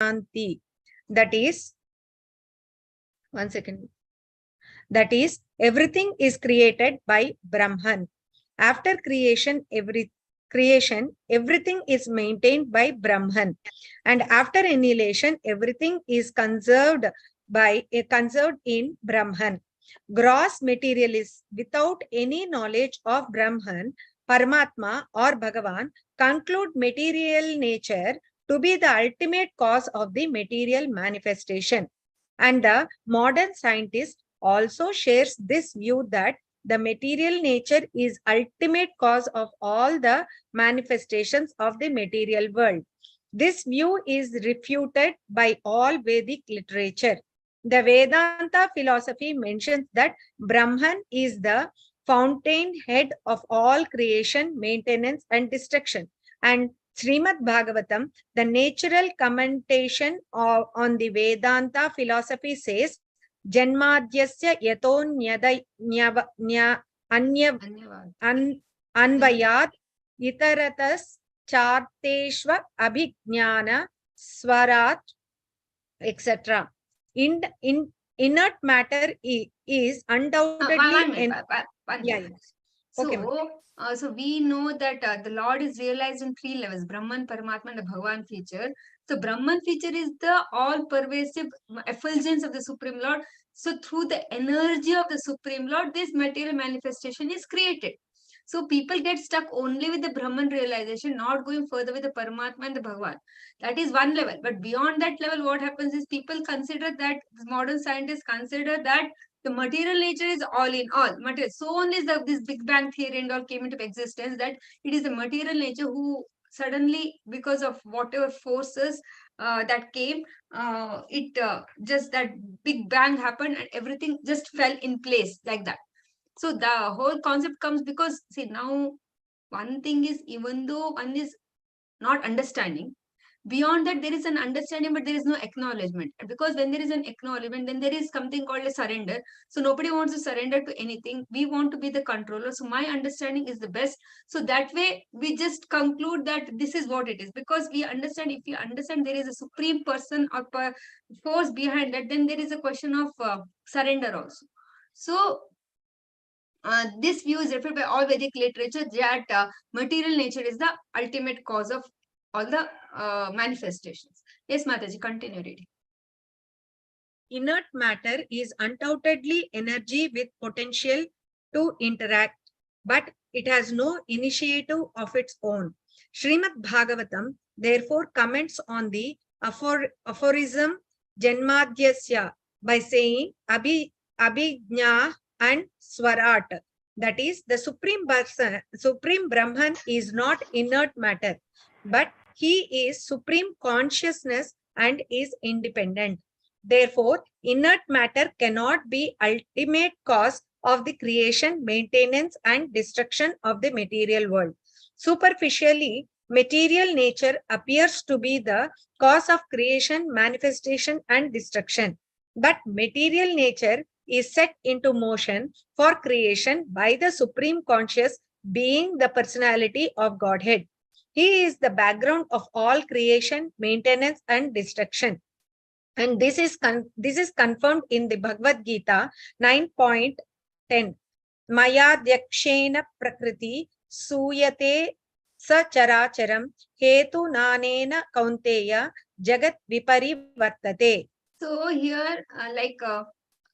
Vedanta. That is, one second. That is, everything is created by Brahman. After creation, everything is maintained by Brahman. And after annihilation, everything is conserved in Brahman. Gross materialists, without any knowledge of Brahman, Paramatma, or Bhagavan, conclude material nature to be the ultimate cause of the material manifestation. And the modern scientist also shares this view that the material nature is ultimate cause of all the manifestations of the material world. This view is refuted by all Vedic literature. The Vedanta philosophy mentions that Brahman is the fountainhead of all creation, maintenance, and destruction. And Shrimad Bhagavatam, the natural commentation on the Vedanta philosophy, says, Janmadhyasya anvayat itaratas charteshva abhignana swarat, etc. Inert matter is undoubtedly So we know that the Lord is realized in three levels: Brahman, Paramatma, and the Bhagavan feature. So Brahman feature is the all-pervasive effulgence of the Supreme Lord. So through the energy of the Supreme Lord, this material manifestation is created. So people get stuck only with the Brahman realization, not going further with the Paramatma and the Bhagavan. That is one level. But beyond that level, what happens is people consider that, modern scientists consider that the material nature is all in all. Material. So only this Big Bang theory and all came into existence, that it is the material nature who suddenly, because of whatever forces that came, just that Big Bang happened and everything just fell in place like that. So the whole concept comes because, see, now one thing is, even though one is not understanding, beyond that there is an understanding, but there is no acknowledgement. And because when there is an acknowledgement, then there is something called a surrender. So nobody wants to surrender to anything. We want to be the controller. So my understanding is the best. So that way we just conclude that this is what it is, because we understand. If we understand there is a supreme person or force behind that, then there is a question of surrender also. So this view is referred by all Vedic literature that material nature is the ultimate cause of all the manifestations. Yes, Mataji, continue reading. Inert matter is undoubtedly energy with potential to interact, but it has no initiative of its own. Shrimad Bhagavatam therefore comments on the aphorism Janmadhyasya by saying Abhijna and Swarat. That is, the Supreme Brahman is not inert matter, but he is supreme consciousness and is independent. Therefore, inert matter cannot be ultimate cause of the creation, maintenance, and destruction of the material world. Superficially, material nature appears to be the cause of creation, manifestation, and destruction. But material nature is set into motion for creation by the Supreme Conscious, being the personality of Godhead. He is the background of all creation, maintenance, and destruction. And this is confirmed in the Bhagavad Gita 9.10. Maya Dyakshena Prakriti Suyate Sacharacharam Hetu Nanena Kaunteya Jagat Viparivartate. So here,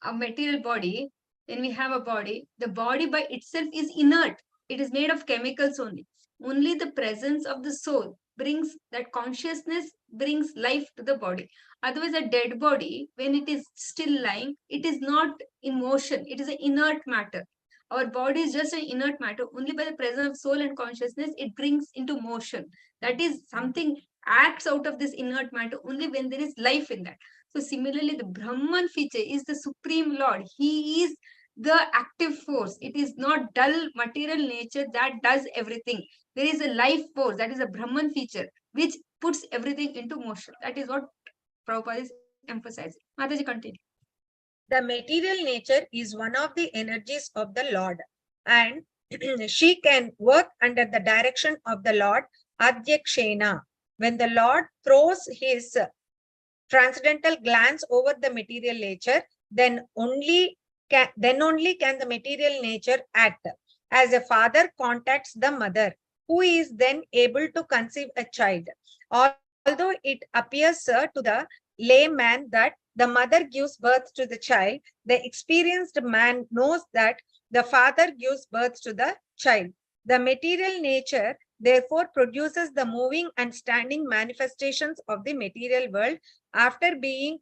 a material body, when we have a body, the body by itself is inert. It is made of chemicals only. Only the presence of the soul brings that consciousness, brings life to the body. Otherwise, a dead body, when it is still lying, it is not in motion. It is an inert matter. Our body is just an inert matter. Only by the presence of soul and consciousness, it brings into motion. That is, something acts out of this inert matter only when there is life in that. So similarly, the Brahman feature is the Supreme Lord. He is the active force. It is not dull material nature that does everything. There is a life force, that is a Brahman feature, which puts everything into motion. That is what Prabhupada is emphasizing. Mataji, continue. The material nature is one of the energies of the Lord, and she can work under the direction of the Lord Adhyakshena. When the Lord throws his transcendental glance over the material nature, then only can the material nature act. As a father contacts the mother, who is then able to conceive a child. Although it appears to the layman that the mother gives birth to the child, the experienced man knows that the father gives birth to the child. The material nature therefore produces the moving and standing manifestations of the material world after being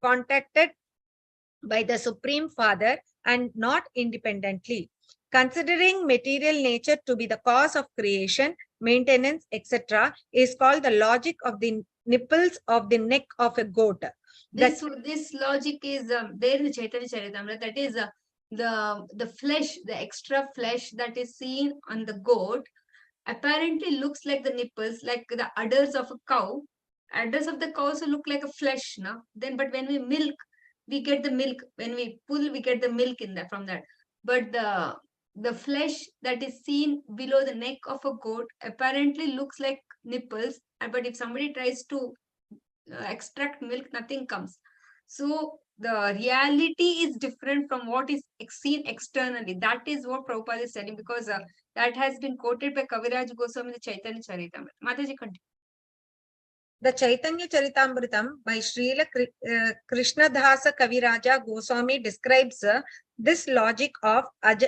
contacted by the Supreme Father and not independently. Considering material nature to be the cause of creation, maintenance, etc., is called the logic of the nipples of the neck of a goat. This logic is there in the Chaitanya Charitamrita. That is the flesh, the extra flesh that is seen on the goat apparently looks like the nipples, like the udders of a cow. Udders of the cow also look like a flesh, no? Then, but when we milk, we get the milk. When we pull, we get the milk in that from that. But the flesh that is seen below the neck of a goat apparently looks like nipples. But if somebody tries to extract milk, nothing comes. So the reality is different from what is seen externally. That is what Prabhupada is telling, because that has been quoted by Kaviraj Goswami in the Chaitanya Charitamrita. Mataji, continue. The Chaitanya Charitamritam by Srila Krishnadasa Kaviraja Goswami describes this logic of Ajagala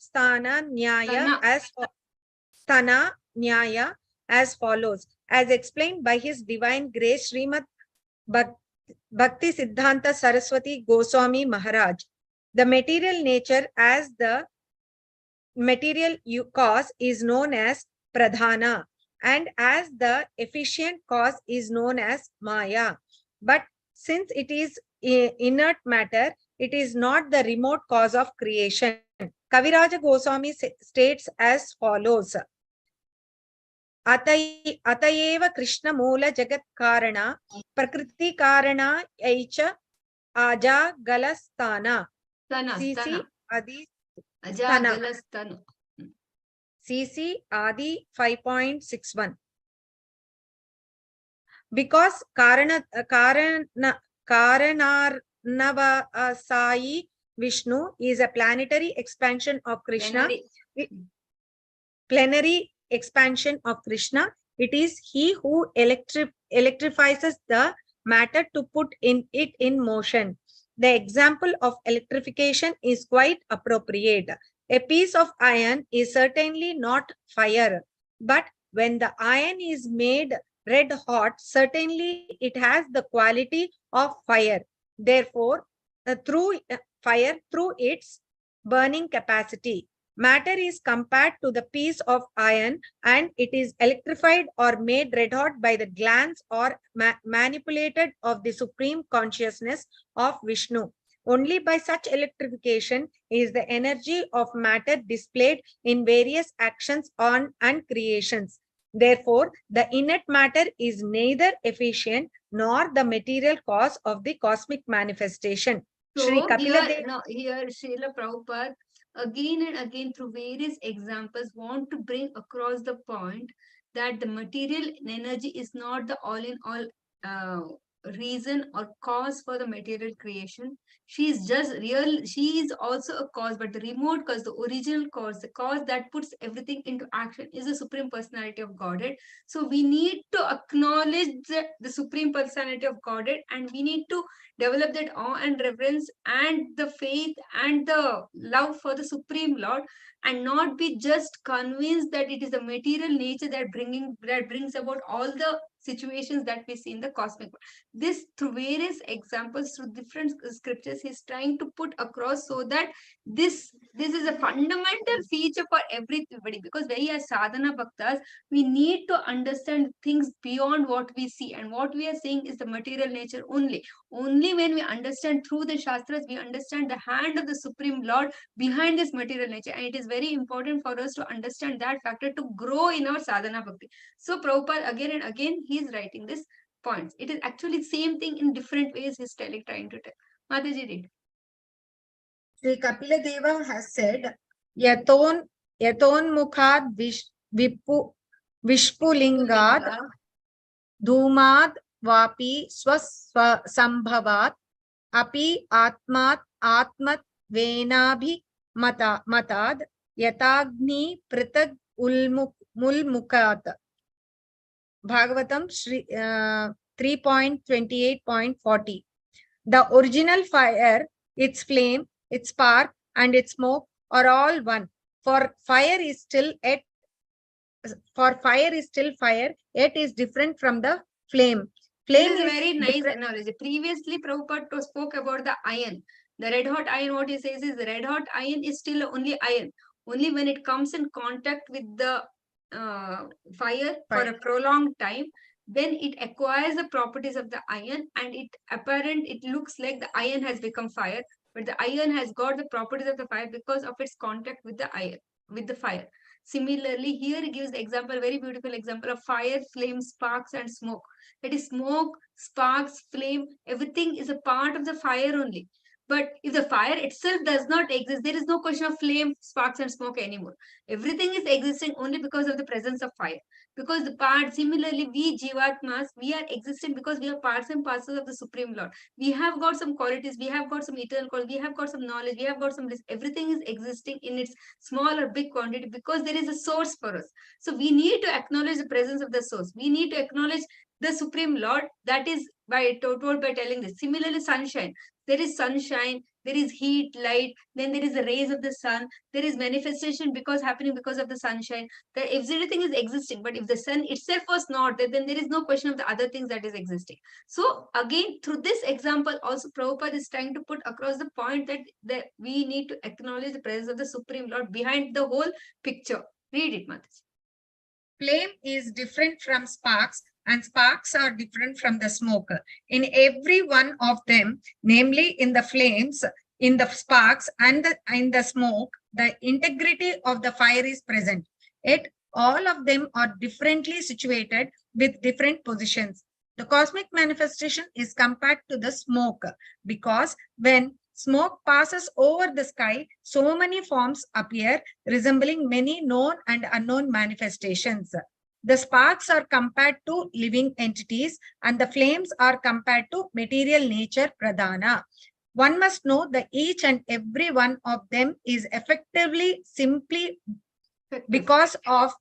Sthana Nyaya as follows, as explained by His Divine Grace Srimad Bhakti Siddhanta Saraswati Goswami Maharaj. The material nature as the material cause is known as pradhana, and as the efficient cause is known as maya. But since it is inert matter, it is not the remote cause of creation. Kaviraja Goswami states as follows: Atayeva Krishna Moola Jagat Karana Prakriti Karana Aicha Aja Galastana CC Adi Stana. CC Adi 5.61. Because Karanarnava Vishnu is a planetary expansion of Krishna. Plenary expansion of Krishna. It is He who electrifies the matter to put it in motion. The example of electrification is quite appropriate. A piece of iron is certainly not fire, but when the iron is made red hot, certainly it has the quality of fire. Therefore, through its burning capacity, matter is compared to the piece of iron, and it is electrified or made red hot by the glance or manipulated of the supreme consciousness of Vishnu. Only by such electrification is the energy of matter displayed in various actions and creations. Therefore, the inert matter is neither efficient nor the material cause of the cosmic manifestation. So Shri Kapila here Srila Prabhupada again and again through various examples want to bring across the point that the material energy is not the all-in-all reason or cause for the material creation. She is also a cause, but the remote cause, the original cause, the cause that puts everything into action is the Supreme Personality of Godhead. So we need to acknowledge the Supreme Personality of Godhead, and we need to develop that awe and reverence and the faith and the love for the Supreme Lord, and not be just convinced that it is the material nature that brings about all the situations that we see in the cosmic world. This through various examples, through different scriptures, he's trying to put across, so that this is a fundamental feature for everybody, because we as sadhana bhaktas, we need to understand things beyond what we see, and what we are seeing is the material nature only. Only when we understand through the Shastras, we understand the hand of the Supreme Lord behind this material nature. And it is very important for us to understand that factor to grow in our sadhana bhakti. So Prabhupada again and again, he is writing this points. It is actually same thing in different ways he's trying to tell. Mataji, read. Sri Kapila Deva has said, Yaton Mukhad Vishpulingad Dhumad Vapi Swasambhavat Api Atmat Atmat Venabhi Matad Yatagni Pritag Mulmukat. Bhagavatam 3.28.40. The original fire, its flame, its spark, and its smoke are all one. For fire is still fire, yet is different from the flame. Flame is a is very nice analogy. Previously, Prabhupada spoke about the iron. The red hot iron, what he says is the red hot iron is still only iron. Only when it comes in contact with the fire for a prolonged time, then it acquires the properties of the iron, and it looks like the iron has become fire, but the iron has got the properties of the fire because of its contact with the iron, with the fire. Similarly, here he gives the example, very beautiful example of fire, flame, sparks, and smoke. That is smoke, sparks, flame, everything is a part of the fire only. But if the fire itself does not exist, there is no question of flame, sparks, and smoke anymore. Everything is existing only because of the presence of fire. Because the part, similarly, we Jivatmas, we are existing because we are parts and parcels of the Supreme Lord. We have got some qualities, we have got some eternal qualities, we have got some knowledge, we have got some, everything is existing in its small or big quantity because there is a source for us. So we need to acknowledge the presence of the source. We need to acknowledge the Supreme Lord. That is told by telling this. Similarly, sunshine. There is sunshine, there is heat, light, then there is the rays of the sun, there is manifestation happening because of the sunshine. That if everything is existing, but if the sun itself was not there, then there is no question of the other things that is existing. So again, through this example, also Prabhupada is trying to put across the point that we need to acknowledge the presence of the Supreme Lord behind the whole picture. Read it, Mataji. Flame is different from sparks, and sparks are different from the smoke. In every one of them, namely in the flames, in the sparks, and in the smoke, the integrity of the fire is present. Yet all of them are differently situated with different positions. The cosmic manifestation is compared to the smoke because when smoke passes over the sky, so many forms appear, resembling many known and unknown manifestations. The sparks are compared to living entities, and the flames are compared to material nature pradhana. One must know that each and every one of them is effective simply because of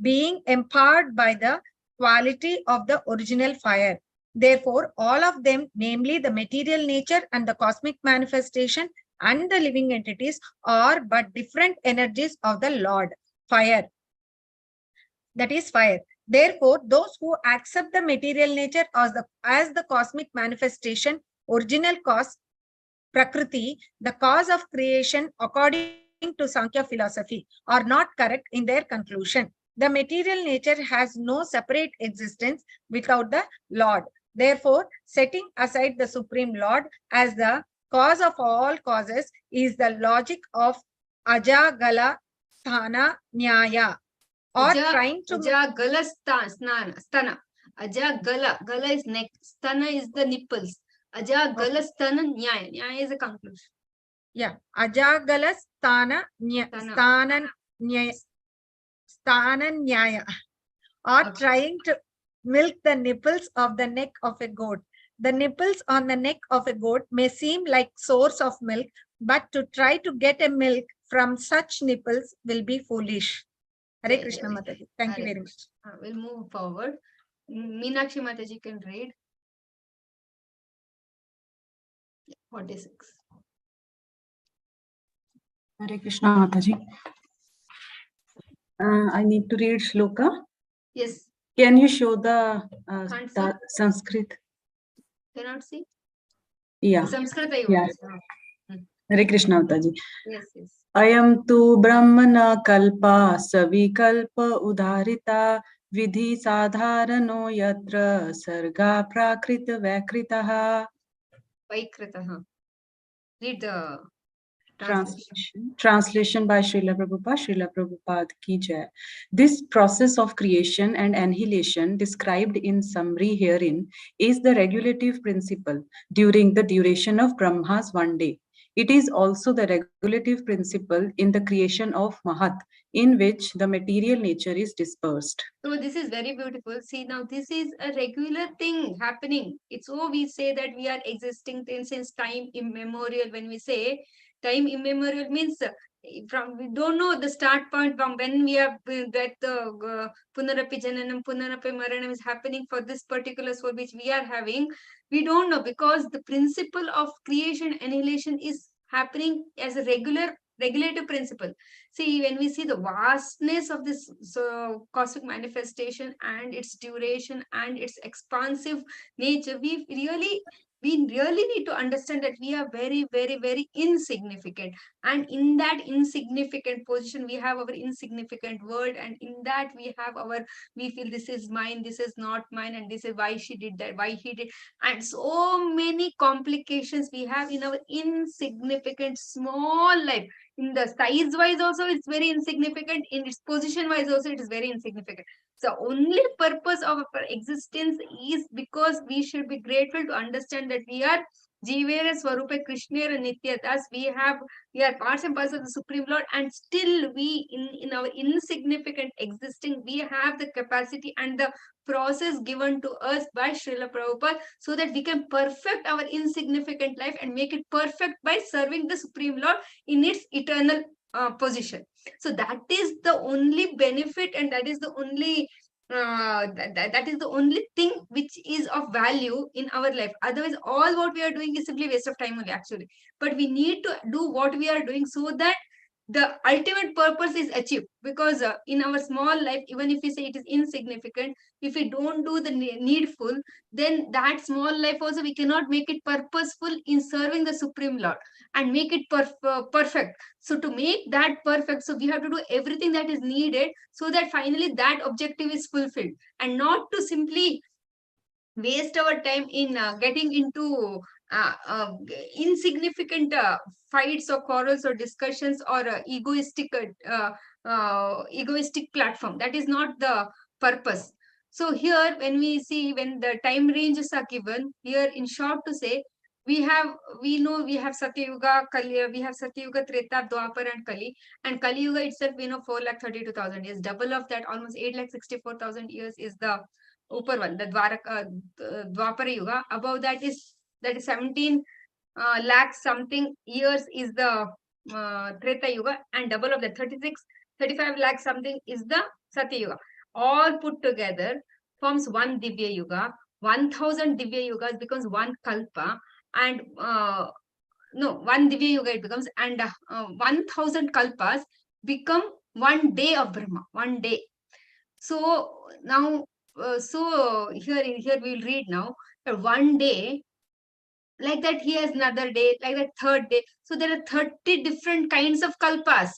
being empowered by the quality of the original fire. Therefore, all of them, namely the material nature and the cosmic manifestation and the living entities, are but different energies of the Lord, fire. That is fire. Therefore, those who accept the material nature as the cosmic manifestation, original cause, Prakriti, the cause of creation according to Sankhya philosophy, are not correct in their conclusion. The material nature has no separate existence without the Lord. Therefore, setting aside the Supreme Lord as the cause of all causes is the logic of Ajagala Sthana Nyaya, or trying to... Ajagala Stana. Gala is neck, Stana is the nipples. Ajagala Stana Nyaya. Nyaya is a conclusion. Yeah, Ajagala Sthana Nyaya, or trying to milk the nipples of the neck of a goat. The nipples on the neck of a goat may seem like source of milk, but to try to get a milk from such nipples will be foolish. Hare Krishna Mataji. Thank you very much. We'll move forward. Meenakshi Mataji can read. 46. Hare Krishna Mataji. I need to read shloka. Yes. Can you show the Sanskrit? Cannot see? Yeah. Sanskrit I yeah. Hare Krishna Mataji. Yes, yes. Ayam tu brahmana kalpa savikalpa udharita vidhi sadharano yatra sarga prakrita vakritaha. Vaikritaha. Read the Translation by Srila Prabhupada. Srila Prabhupada ki jai. This process of creation and annihilation described in summary herein is the regulative principle during the duration of Brahma's one day. It is also the regulative principle in the creation of Mahat, in which the material nature is dispersed. So this is very beautiful. See, now this is a regular thing happening. It's so we say that we are existing since time immemorial. When we say time immemorial means from we don't know the start point from when we have that punarapi jananam, punarapi maranam is happening for this particular soul which we are having. We don't know because the principle of creation annihilation is happening as a regulative principle. See, when we see the vastness of this cosmic manifestation and its duration and its expansive nature, we really need to understand that we are very, very, very insignificant. And in that insignificant position, we have our insignificant world, and in that we feel this is mine, this is not mine, and this is why she did that, why he did, and so many complications we have in our insignificant small life. In the size wise also it's very insignificant, in its position wise also it is very insignificant. So only purpose of our existence is because we should be grateful to understand that we are Jivera Swarupa Krishna and Nityatas. We are parts and parcels of the Supreme Lord, and still we in our insignificant existing, we have the capacity and the process given to us by Srila Prabhupada so that we can perfect our insignificant life and make it perfect by serving the Supreme Lord in its eternal position. So that is the only benefit, and that is the only that is the only thing which is of value in our life. Otherwise, all what we are doing is simply waste of time only, actually. But we need to do what we are doing so that the ultimate purpose is achieved. Because in our small life, even if we say it is insignificant, if we don't do the needful, then that small life also we cannot make it purposeful in serving the Supreme Lord and make it perfect. So to make that perfect, so we have to do everything that is needed so that finally that objective is fulfilled, and not to simply waste our time in getting into uh, uh, insignificant fights or quarrels or discussions or egoistic platform. That is not the purpose. So here when we see, when the time ranges are given here, in short to say, we have Satyuga, Kali, we have Satyuga, Treta, Dwapar and Kali. And Kali Yuga itself, we know 4,32,000 years. Double of that, almost 8,64,000 years is the upper one, the Dwapara Yuga. Above that is 17 lakh something years is the Treta Yuga, and double of that 35 lakh something is the Satya Yuga. All put together forms one Divya Yuga. 1,000 Divya Yugas becomes one Kalpa, and no, one Divya Yuga it becomes, and 1,000 Kalpas become one day of Brahma, one day. So now, here we will read now that one day, like that he has another day, like that third day. So there are 30 different kinds of kalpas.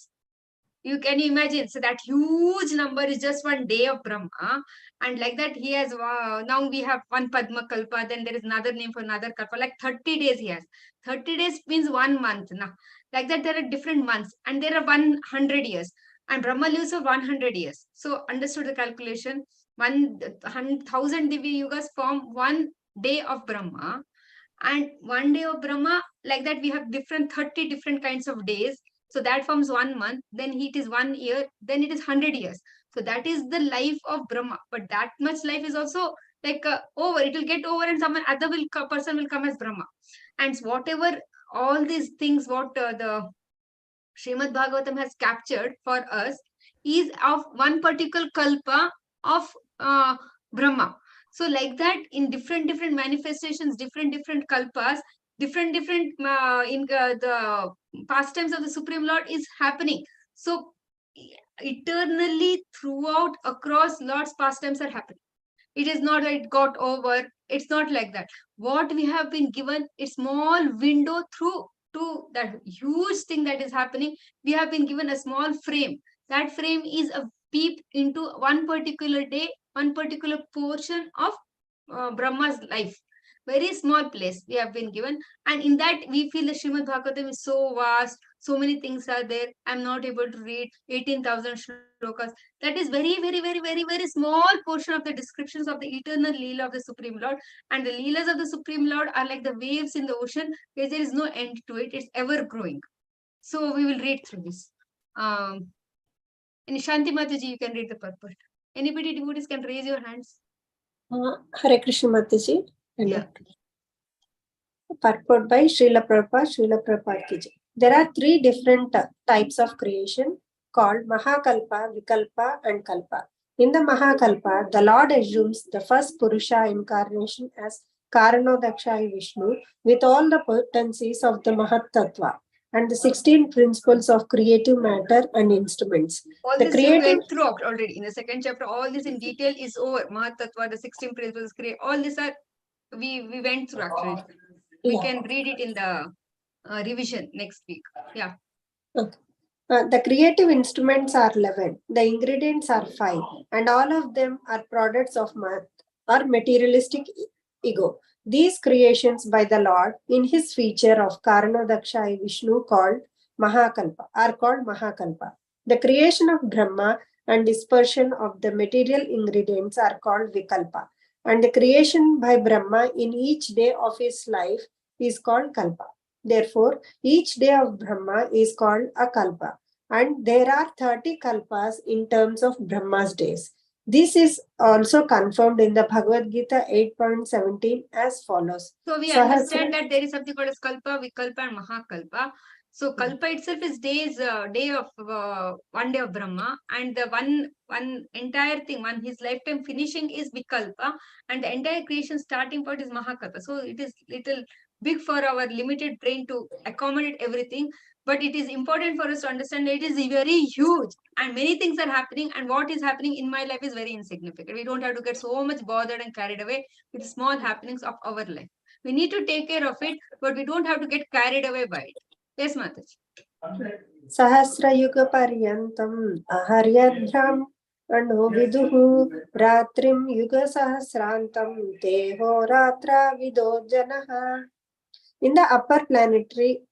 You can imagine. So that huge number is just one day of Brahma. And like that he has, now we have one Padma Kalpa, then there is another name for another Kalpa, like 30 days he has. 30 days means 1 month. Now, like that there are different months, and there are 100 years. And Brahma lives for 100 years. So understood the calculation. 1,000 Divya Yugas form one day of Brahma, and one day of Brahma, like that we have 30 different kinds of days. So that forms 1 month, then it is 1 year, then it is 100 years. So that is the life of Brahma. But that much life is also like over, it will get over, and someone other person will come as Brahma. And whatever all these things, what the Shrimad Bhagavatam has captured for us is of one particular kalpa of Brahma. So like that, in different manifestations, different kalpas, different in the pastimes of the Supreme Lord is happening. So eternally throughout across Lord's pastimes are happening. It is not that it got over. It's not like that. What we have been given a small window through to that huge thing that is happening. We have been given a small frame. That frame is a peep into one particular day, one particular portion of Brahma's life. Very small place we have been given, and in that we feel the Shrimad Bhagavatam is so vast, so many things are there. I'm not able to read 18,000 shlokas. That is very small portion of the descriptions of the eternal Leela of the Supreme Lord. And the Leelas of the Supreme Lord are like the waves in the ocean, where there is no end to it. It's ever growing. So we will read through this. And Shanti Mataji, you can read the purport. Anybody devotees can raise your hands. Hare Krishna Mataji. Yeah. Purport by Srila Prabhupada ki jai. There are three different types of creation called Mahakalpa, Vikalpa and Kalpa. In the Mahakalpa, the Lord assumes the first Purusha incarnation as Karanodakshai Vishnu with all the potencies of the Mahat Tattva and the 16 principles of creative matter and instruments. All The this we went through already. In the second chapter, all this in detail is over. Mahat Tattva, the 16 principles, all these are, we went through actually. We can read it in the revision next week. Yeah. Okay. The creative instruments are 11, the ingredients are 5, and all of them are products of math or materialistic ego. These creations by the Lord in his feature of Karanodakshai Vishnu called Mahakalpa are called Mahakalpa. The creation of Brahma and dispersion of the material ingredients are called Vikalpa. And the creation by Brahma in each day of his life is called Kalpa. Therefore, each day of Brahma is called a Kalpa. And there are 30 Kalpas in terms of Brahma's days. This is also confirmed in the Bhagavad Gita 8.17 as follows. So we understand that there is something called as Kalpa, Vikalpa and Mahakalpa. So Kalpa itself is day of 1 day of Brahma, and the one entire thing, his lifetime finishing is Vikalpa, and the entire creation starting point is Mahakalpa. So it is little big for our limited brain to accommodate everything, but it is important for us to understand that it is very huge and many things are happening, and what is happening in my life is very insignificant. We don't have to get so much bothered and carried away with small happenings of our life. We need to take care of it, but we don't have to get carried away by it. Yes, Mataji. Sahasrayuga Paryantam Aharyadhram Ano Viduhu Ratrim Yuga Sahasrantam Teho Ratra Vido Janaha. In the upper planetary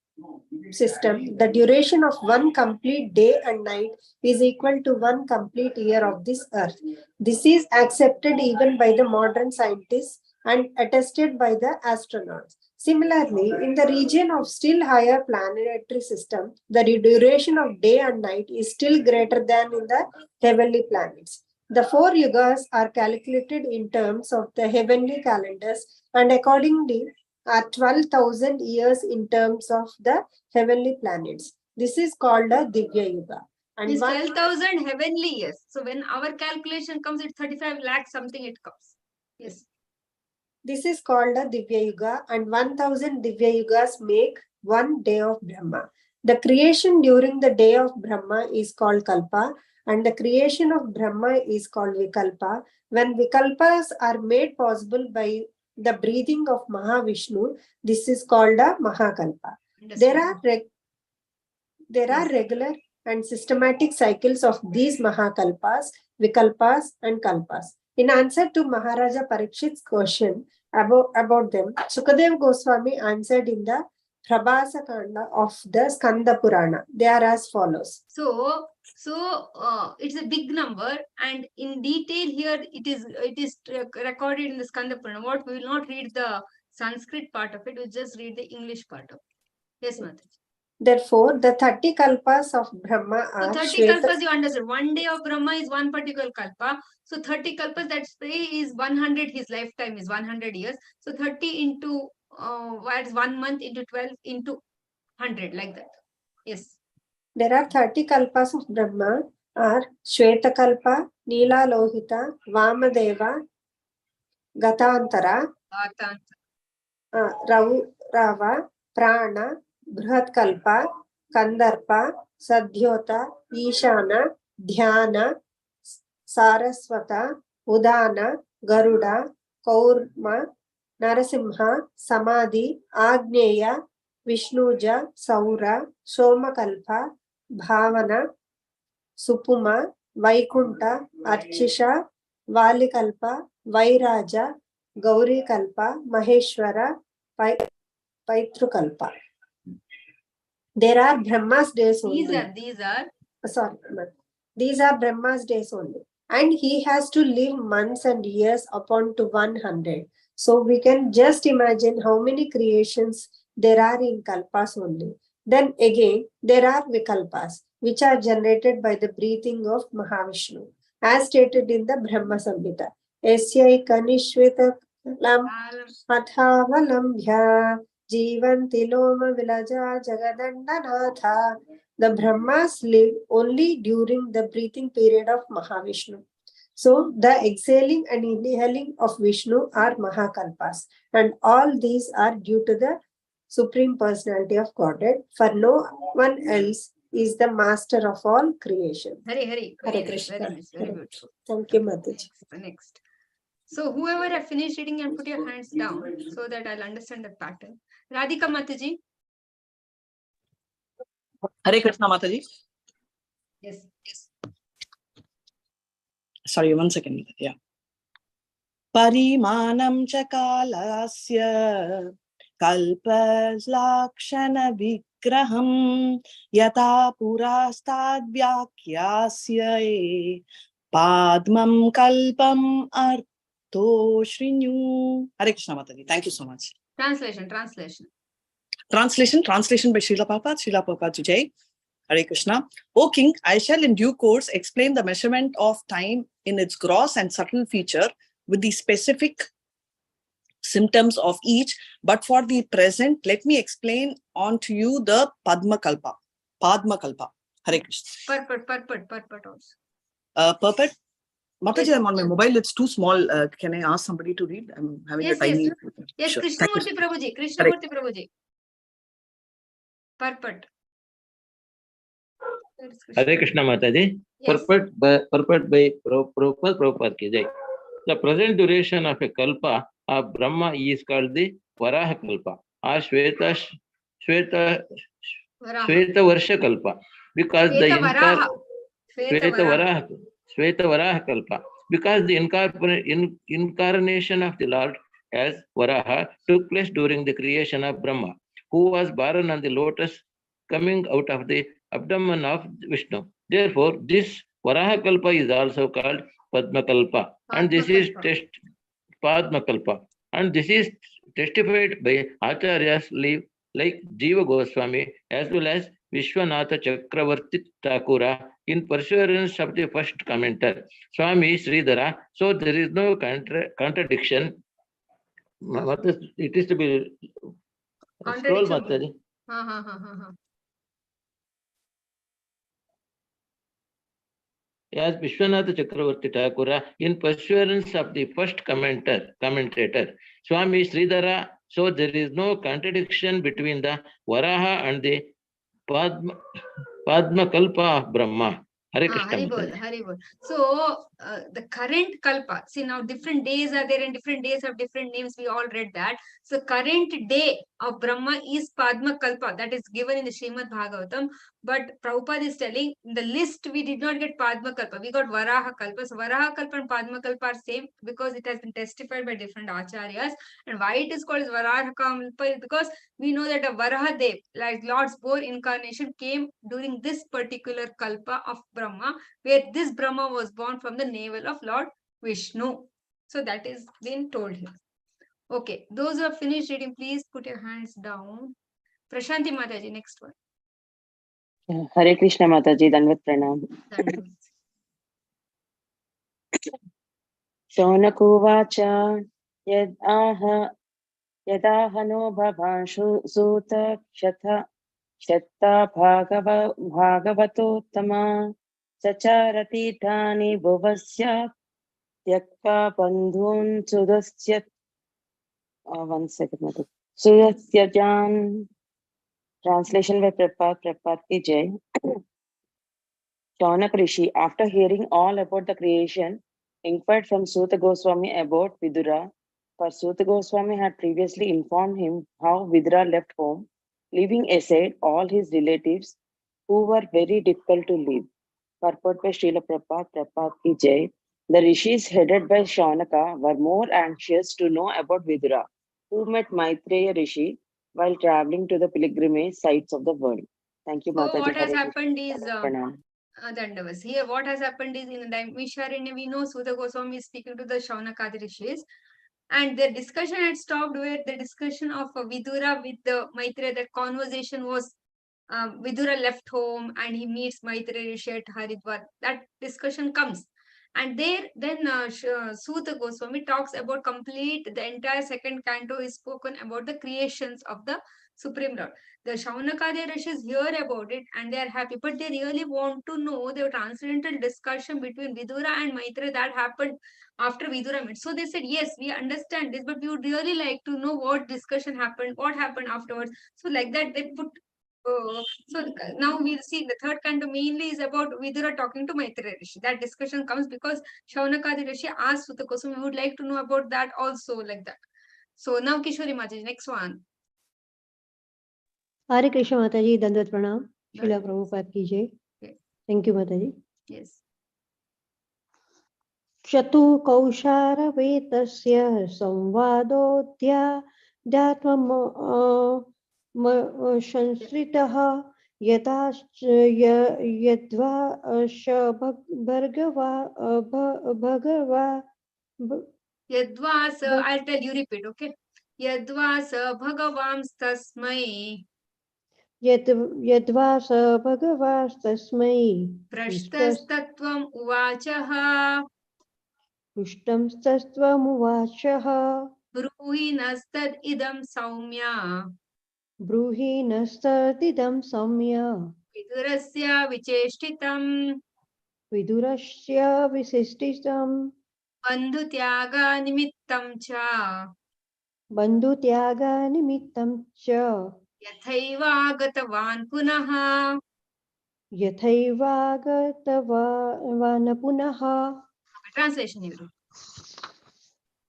system, the duration of one complete day and night is equal to one complete year of this earth. This is accepted even by the modern scientists and attested by the astronauts. Similarly, in the region of still higher planetary system, the duration of day and night is still greater than in the heavenly planets. The 4 yugas are calculated in terms of the heavenly calendars and accordingly are 12,000 years in terms of the heavenly planets. This is called a Divya Yuga. And 12,000 heavenly years. So when our calculation comes, it's 35 lakh something it comes. Yes. This is called a Divya Yuga, and 1,000 Divya Yugas make 1 day of Brahma. The creation during the day of Brahma is called Kalpa, and the creation of Brahma is called Vikalpa. When Vikalpas are made possible by the breathing of Mahavishnu, this is called a Mahakalpa. There are regular and systematic cycles of these Mahakalpas, Vikalpas, and Kalpas. In answer to Maharaja Parikshit's question about them, Sukadev Goswami answered in the Prabhasa Kanda of the Skanda Purana. They are as follows. So it's a big number, and in detail here it is recorded in the Skanda Purana. What we will not read the Sanskrit part of it, we'll just read the English part of it. Yes, Mataji. Therefore, the 30 kalpas of Brahma are... So 30 kalpas, you understand. 1 day of Brahma is one particular kalpa. So 30 kalpas, that is 100. His lifetime is 100 years. So 30 into, what's 1 month into 12 into 100, like that. Yes. There are 30 kalpas of Brahma are Shweta Kalpa, Neela Lohita, Vamadeva, Gatantara, Rava, Prana, Brihat Kalpa, Kandarpa, Sadhyota, Ishana, Dhyana, Saraswata, Udana, Garuda, Kaurma, Narasimha, Samadhi, Agneya, Vishnuja, Saura, Somakalpa, Bhavana, Supuma, Vaikunta, Archisha, Valikalpa, Vairaja, Gauri Kalpa, Maheshwara, Paitrukalpa. There are Brahma's days only. These are Brahma's days only. And he has to live months and years upon to 100. So we can just imagine how many creations there are in Kalpas only. Then again, there are Vikalpas, which are generated by the breathing of Mahavishnu, as stated in the Brahma Samhita. Esyai Kanishvita Lam Mathavalambhya Jivanti Loma Vilaja Jagadandanatha. The Brahmas live only during the breathing period of Mahavishnu. So the exhaling and inhaling of Vishnu are Mahakalpas, and all these are due to the Supreme Personality of Godhead, for no one else is the master of all creation. Hare Krishna. Very nice, very beautiful. Thank you, Mataji. Next. So whoever have finished reading and put your hands down so that I'll understand the pattern. Radhika Mataji. Hare Krishna Mataji. Yes. Sorry, 1 second. Yeah. Parimanam cha kalasya kalpaslakshana vigraham yata purastad vyakyasya padmam kalpam artho shrinyu. Hare Krishna Mataji. Thank you so much. Translation by Srila Prabhupada Ji Jai. Hare Krishna. O King, I shall in due course explain the measurement of time in its gross and subtle feature with the specific symptoms of each. But for the present, let me explain on to you the Padma Kalpa. Hare Krishna. Purport also. Purport? Mataji, I'm on my mobile. It's too small. Can I ask somebody to read? I'm having a tiny... Yes, sure. Krishnamurti Prabhuji. Purport. Hare Krishna Mataji. Yes. Purport by Prabhupada ki jai. The present duration of a kalpa of Brahma is called the Varaha Kalpa or Shweta Varsha Kalpa, because the Shweta Varaha Kalpa, because the incarnation of the Lord as Varaha took place during the creation of Brahma, who was born on the lotus coming out of the abdomen of Vishnu. Therefore, this Varaha Kalpa is also called Padma Kalpa, and this is Padma Kalpa, and this is testified by Acharyas like Jiva Goswami as well as Vishwanatha Chakravarti Thakura in pursuance of the first commenter, Swami Sridhara. So there is no contradiction. It is to be scroll, Mataji. As Vishwanath Chakravarti Thakura in pursuance of the first commentator, Swami Sridhara. So there is no contradiction between the Varaha and the Padma Kalpa of Brahma. Hare Krishna. Haribol. So the current kalpa, see now different days are there and different days have different names. We all read that. So current day of Brahma is Padma Kalpa, that is given in the Shrimad Bhagavatam. But Prabhupada is telling in the list we did not get Padma Kalpa, we got Varaha Kalpa. So Varaha Kalpa and Padma Kalpa are same because it has been testified by different acharyas. And why it is called as Varaha Kalpa is because we know that a Varaha Dev, like Lord's boar incarnation, came during this particular Kalpa of Brahma, where this Brahma was born from the navel of Lord Vishnu. So that is been told here. Okay, those who have finished reading, please put your hands down. Prashanti Mataji, next one. Hare Krishna Mataji, Dandavat Pranam. Shaunakuvacha yadahano bhavan sutta shatta bhagavatottama sacharati thani bhuvasya tyakta bandhun sudasya 1 second Mataji. Sudasya jan. Translation by Prabhupada ki Jai. Shaunak Rishi, after hearing all about the creation, inquired from Suta Goswami about Vidura, for Suta Goswami had previously informed him how Vidura left home, leaving aside all his relatives who were very difficult to live. Purport by Srila Prabhupada ki Jai. The rishis headed by Shaunaka were more anxious to know about Vidura, who met Maitreya Rishi while traveling to the pilgrimage sites of the world. Thank you, So Mataji. what has Hare happened Krishna. is Pranam. Dandavas. Here, what has happened is in the Naimisharanya, we know Sudha Goswami is speaking to the Shaunakadi rishis, and the discussion had stopped where the discussion of Vidura with the Maitreya, that conversation was Vidura left home and he meets Maitreya Rishi at Haridwar. That discussion comes. And there, then Sudha Goswami talks about the entire second canto is spoken about the creations of the Supreme Lord. The Shaunakadi Rishis hear about it and they are happy, but they really want to know the transcendental discussion between Vidura and Maitreya that happened after Vidura met. So they said, yes, we understand this, but we would really like to know what discussion happened, what happened afterwards. So like that, they put so now we'll see the third canto mainly is about Vidura talking to Maitreya Rishi. That discussion comes because Shaunakadi Rishi asked Sutta Goswami, we would like to know about that also, like that. So now Kishori Mataji, next one. Hare Krishna Mataji, Dandat Pranam. Srila Prabhupada ki jai. Thank you Mataji. Yes. Shatu Kaushara Vetasya Samvadodhya Dhatvam Shansritaha Yadva Bhagava Yadvasa, I'll tell you, repeat, okay? Yadvasa Bhagavams Tasmai Yadva sa Bhagavastasmai Prashtastatvam Uvachaha Pushtam Stastvamuvachah Bruhi Nastad Idam Saumya Bruhi Nastatidam Samya Vidurasya Vicheshtitam Vidurashya Visististam Bandhu Tyaga Nimittam Cha Bandhu Tyaga Nimittam Cha Yathaiva Gatavan Punaha. Yathaiva Gatavana Punaha. Translation, you.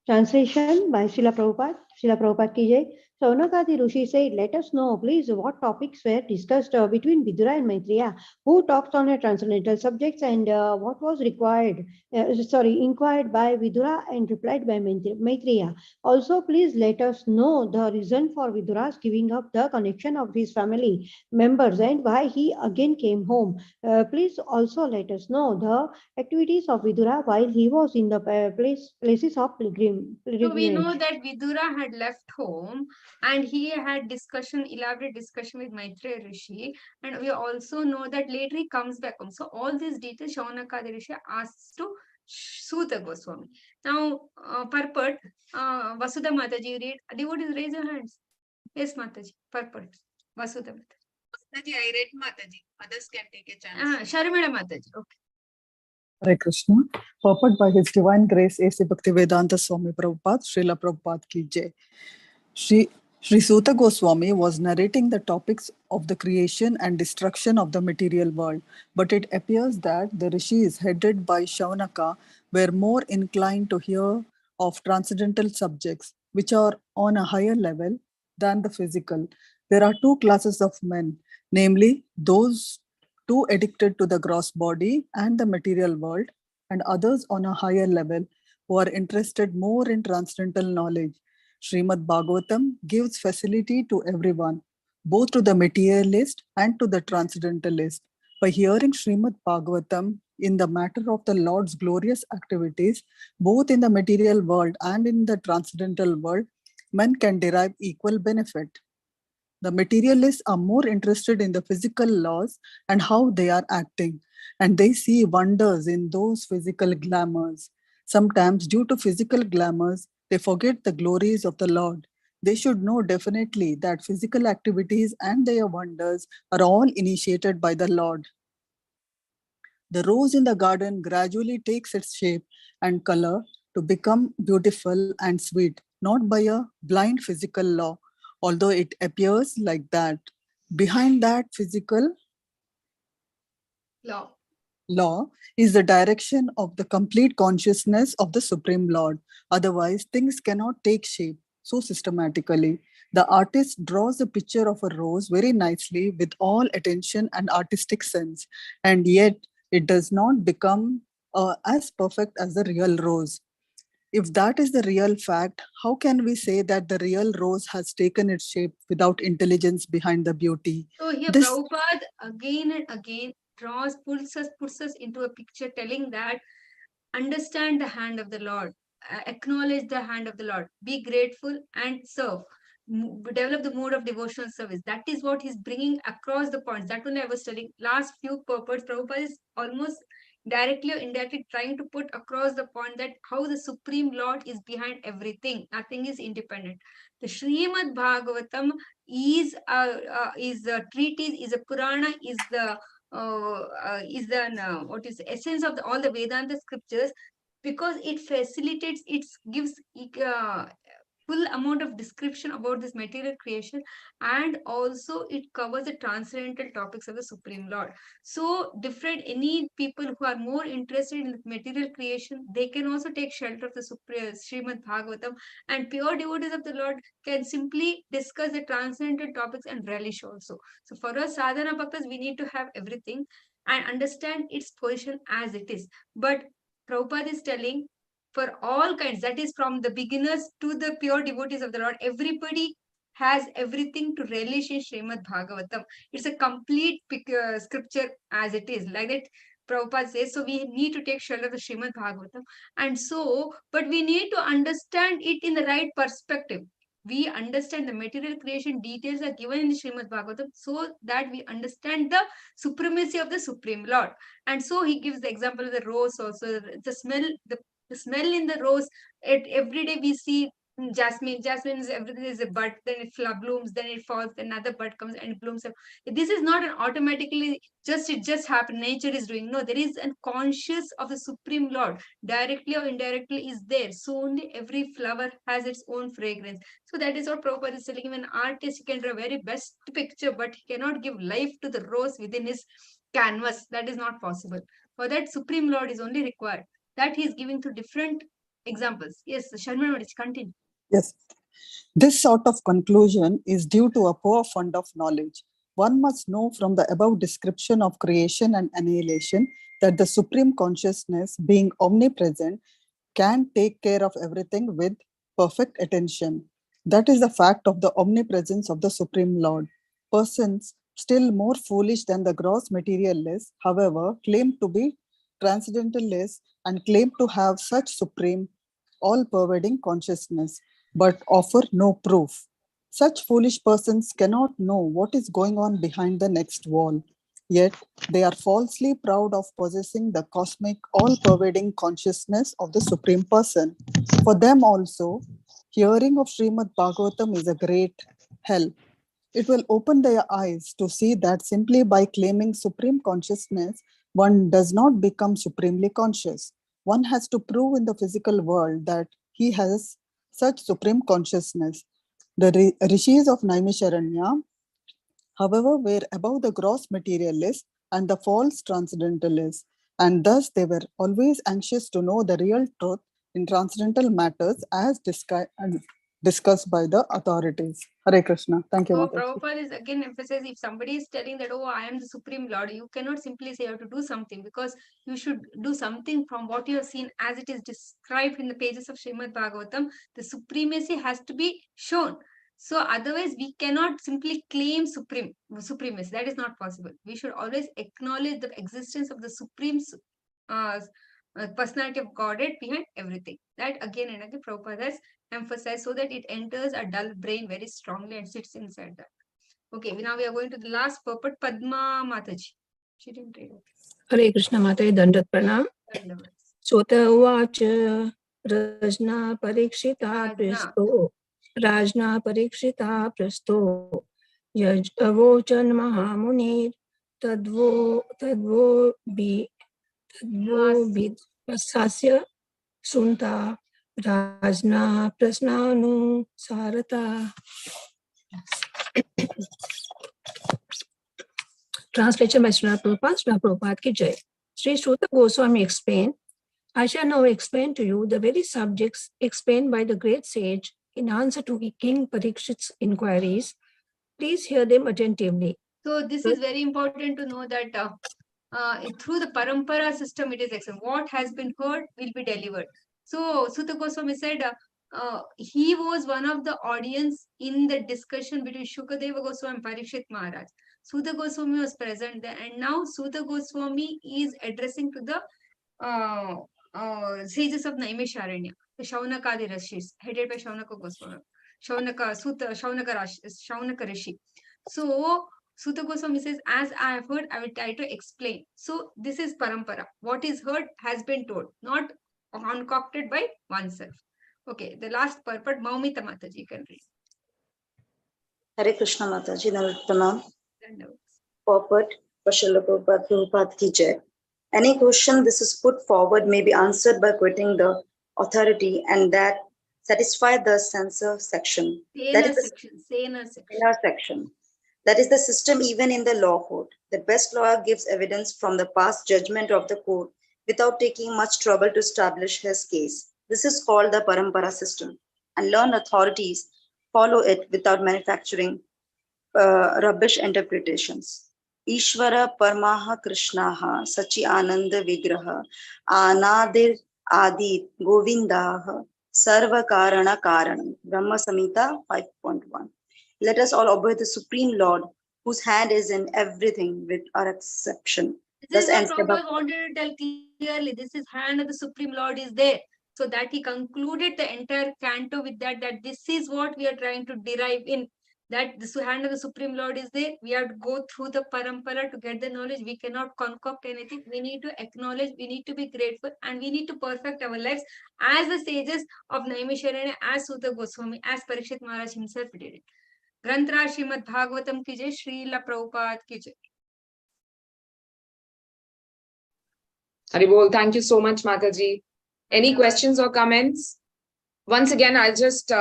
Translation by Srila Prabhupada. Srila Prabhupada ki jai. Shaunakadi Rishi said, let us know, please, what topics were discussed between Vidura and Maitreya, who talked on a transcendental subjects, and what was inquired by Vidura and replied by Maitreya. Also, please let us know the reason for Vidura's giving up the connection of his family members and why he again came home. Please also let us know the activities of Vidura while he was in the places of pilgrimage. So we know that Vidura had left home and he had elaborate discussion with Maitreya Rishi, and we also know that later he comes back home. So all these details Shaunakadi Rishi asks to Sutta Goswami. Now, purport, Vasudha Mataji, read. Devotees, raise your hands. Yes, Mataji, purport. Vasudha Mataji. Mataji, I read Mataji. Others can take a chance. Sharamada Mataji, okay. Hare Krishna. Purport by His Divine Grace A.C. Bhaktivedanta Swami Prabhupada, Srila Prabhupada ki jai. Sri Sutta Goswami was narrating the topics of the creation and destruction of the material world, but it appears that the rishis headed by Shaunaka were more inclined to hear of transcendental subjects, which are on a higher level than the physical. There are two classes of men, namely those too addicted to the gross body and the material world, and others on a higher level who are interested more in transcendental knowledge. Shrimad Bhagavatam gives facility to everyone, both to the materialist and to the transcendentalist. By hearing Shrimad Bhagavatam in the matter of the Lord's glorious activities, both in the material world and in the transcendental world, men can derive equal benefit. The materialists are more interested in the physical laws and how they are acting, and they see wonders in those physical glamours. Sometimes, due to physical glamours, they forget the glories of the Lord. They should know definitely that physical activities and their wonders are all initiated by the Lord. The rose in the garden gradually takes its shape and color to become beautiful and sweet, not by a blind physical law, although it appears like that. Behind that physical law is the direction of the complete consciousness of the Supreme Lord. Otherwise, things cannot take shape so systematically. The artist draws a picture of a rose very nicely with all attention and artistic sense, and yet it does not become as perfect as the real rose. If that is the real fact, how can we say that the real rose has taken its shape without intelligence behind the beauty? So here This Prabhupada again and again puts us into a picture telling that understand the hand of the Lord, acknowledge the hand of the Lord, be grateful and serve. Develop the mode of devotional service. That is what he's bringing across the points. That one I was studying. Last few purports, Prabhupada is almost directly or indirectly trying to put across the point that how the Supreme Lord is behind everything. Nothing is independent. The Shrimad Bhagavatam is a treatise, is a Purana, is the what is the essence of all the Vedanta scriptures, because it facilitates, it gives full amount of description about this material creation, and also it covers the transcendental topics of the Supreme Lord. So different, any people who are more interested in material creation, they can also take shelter of the Srimad Bhagavatam, and pure devotees of the Lord can simply discuss the transcendental topics and relish also. So for us sadhana bhaktas, we need to have everything and understand its position as it is. But Prabhupada is telling, for all kinds, that is from the beginners to the pure devotees of the Lord, everybody has everything to relish in Srimad Bhagavatam. It's a complete scripture as it is. Like that, Prabhupada says, so we need to take shelter of the Srimad Bhagavatam. And so, but we need to understand it in the right perspective. We understand the material creation details are given in the Srimad Bhagavatam so that we understand the supremacy of the Supreme Lord. And so he gives the example of the rose also, the smell, the smell in the rose. Every day we see jasmine. Jasmine is everything is a bud, then it blooms, then it falls, then another bud comes and it blooms. This is not an automatically it just happened. Nature is doing. No, there is a conscious of the Supreme Lord, directly or indirectly is there. So only every flower has its own fragrance. So that is what Prabhupada is telling him. An artist can draw very best picture, but he cannot give life to the rose within his canvas. That is not possible. For that, Supreme Lord is only required. That he is giving through different examples. Yes, Shrimad, continue. Yes, this sort of conclusion is due to a poor fund of knowledge. One must know from the above description of creation and annihilation that the Supreme Consciousness, being omnipresent, can take care of everything with perfect attention. That is the fact of the omnipresence of the Supreme Lord. Persons still more foolish than the gross materialists, however, claim to be transcendentalists and claim to have such supreme, all-pervading consciousness, but offer no proof. Such foolish persons cannot know what is going on behind the next wall. Yet they are falsely proud of possessing the cosmic, all-pervading consciousness of the Supreme Person. For them also, hearing of Srimad Bhagavatam is a great help. It will open their eyes to see that simply by claiming supreme consciousness, one does not become supremely conscious. One has to prove in the physical world that he has such supreme consciousness. The rishis of Naimisharanya, however, were above the gross materialists and the false transcendentalists, and thus they were always anxious to know the real truth in transcendental matters as discussed by the authorities. Hare Krishna. Thank you, So Mataji. Prabhupada is again emphasizing, if somebody is telling that, oh, I am the Supreme Lord, you cannot simply say you have to do something, because you should do something from what you have seen as it is described in the pages of Srimad Bhagavatam. The supremacy has to be shown. So otherwise, we cannot simply claim supremacy. That is not possible. We should always acknowledge the existence of the supreme personality of Godhead behind everything. That again and again Prabhupada has emphasized so that it enters a dull brain very strongly and sits inside that. Okay, now we are going to the last purport, Padma Mataji. She didn't read it. Hare Krishna Mataji, Dandat Pranam. Sota uvacha Rajna Parikshita Prasto Yaj Avochan Mahamunir Tadvo Sasya Sunta Rajna Prasnanu Sarata. Translation by Srila Prabhupada ki Jai. Sri Sruta Goswami explained, I shall now explain to you the very subjects explained by the great sage in answer to King Parikshit's inquiries. Please hear them attentively. So this is very important to know that through the parampara system, it is explained. What has been heard will be delivered. So Suta Goswami said he was one of the audience in the discussion between Shukadeva Goswami and Parikshit Maharaj. Suta Goswami was present there, and now Suta Goswami is addressing to the sages of Naimisharanya, the Shaunakadi Rishis, headed by Shaunaka Goswami, Shaunaka Rishi. So Suta Goswami says, as I have heard, I will try to explain. So this is parampara. What is heard has been told, not concocted by oneself. Okay, the last purport, Maumita Mataji, you can read. Hare Krishna Mataji, Pranam. Dandavats. Purport, Srila Prabhupada ki jai. Any question this is put forward may be answered by quoting the authority, and that satisfy the censor section. Sena section. That is the system even in the law court. The best lawyer gives evidence from the past judgment of the court without taking much trouble to establish his case. This is called the parampara system, and learned authorities follow it without manufacturing rubbish interpretations. Ishvara Paramaha Krishnaha Sachi Ananda Vigraha Anadir Adi Govindaha Sarva Karana Karanam. Brahma Samhita 5.1. Let us all obey the Supreme Lord, whose hand is in everything with our exception. This is what Prabhupada wanted to tell clearly. This is hand of the Supreme Lord is there. So that he concluded the entire canto with that this is what we are trying to derive in. That the hand of the Supreme Lord is there. We have to go through the parampara to get the knowledge. We cannot concoct anything. We need to acknowledge, we need to be grateful, and we need to perfect our lives as the sages of Naimisharanya, as Suta Goswami, as Parikshit Maharaj himself did it. Granthra Shrimad Bhagavatam ki jai, Srila Prabhupada ki jai. Haribol, thank you so much, Mataji. Any questions or comments? Once again, I'll just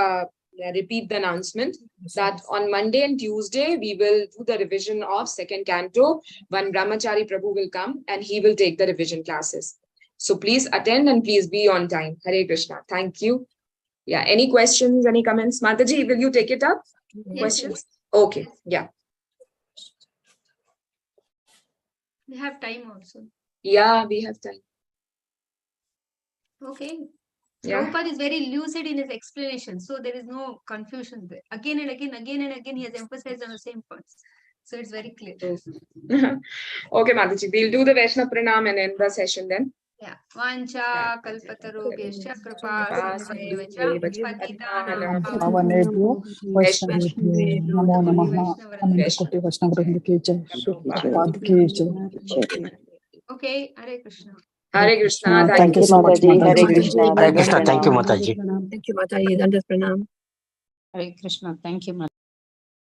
repeat the announcement that on Monday and Tuesday, we will do the revision of second canto. One Brahmachari Prabhu will come and he will take the revision classes. So please attend and please be on time. Hare Krishna. Thank you. Yeah. Any questions, any comments? Mataji, will you take it up? Yes, Questions? yes. Okay. Yeah. We have time also. Yeah, we have time. Okay. Yeah. Prabhupada is very lucid in his explanation, so there is no confusion there. Again and again, he has emphasized on the same points. So it's very clear. Okay, Mataji, we'll do the Vaishnava Pranam and end the session then. Yeah. Vancha kalpatarubhyascha kripa sindhuvacha patitanam Pavanebhyo Vaishnavebhyo Namo Namaha Anandakoti Vaishnavavrinda ki jai Prabhupada ki jai. Okay, Hare Krishna. Hare Krishna. Thank you so much, Mataji. Hare Mataji. Krishna. Hare Krishna. Thank you, Mataji. Thank you, Mataji. Dandavat Pranam. Hare Krishna. Thank you, Mataji.